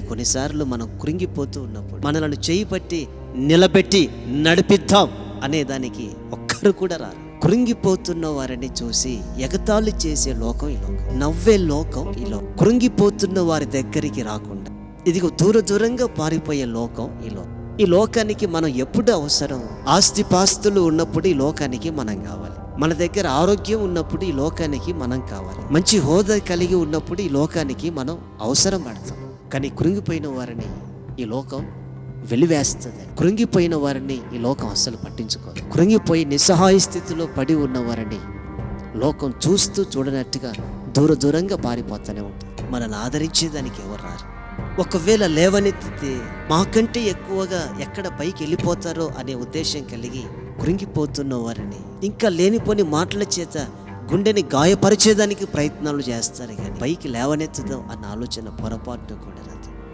కొన్నిసార్లు మనం కృంగిపోతూ ఉన్నప్పుడు మనలను చేయి పట్టి నిలబెట్టి నడిపిద్దాం అనేదానికి ఒక్కరు కూడా రారు. కృంగిపోతున్న వారిని చూసి ఎగతాళి చేసే లోకం ఈ లోకం, నవ్వే లోకం ఈ లోకం. కృంగిపోతున్న వారి దగ్గరికి రాకుండా ఇదిగో దూరంగా పారిపోయే లోకం ఈ లోకం. ఈ లోకానికి మనం ఎప్పుడు అవసరం? ఆస్తిపాస్తులు ఉన్నప్పుడు ఈ లోకానికి మనం కావాలి. మన దగ్గర ఆరోగ్యం ఉన్నప్పుడు ఈ లోకానికి మనం కావాలి. మంచి హోదా కలిగి ఉన్నప్పుడు ఈ లోకానికి మనం అవసరం పడతాం. కానీ కృంగిపోయిన వారిని ఈ లోకం వెలివేస్తుంది. కృంగిపోయిన వారిని ఈ లోకం అస్సలు పట్టించుకోదు. కృంగిపోయి నిస్సహాయ స్థితిలో పడి ఉన్న వారిని లోకం చూస్తూ చూడనట్టుగా దూరంగా పారిపోతూనే ఉంటుంది. మనల్ని ఆదరించేదానికి ఎవరు రారు. ఒకవేళ లేవనెత్తితే మాకంటే ఎక్కువగా ఎక్కడ పైకి వెళ్ళిపోతారో అనే ఉద్దేశం కలిగి కృంగిపోతున్న వారిని ఇంకా లేనిపోని మాటల చేత గుండెని గాయపరిచేదానికి ప్రయత్నాలు చేస్తారు. కానీ పైకి లేవనెత్తుదాం అన్న ఆలోచన పొరపాటు కూడా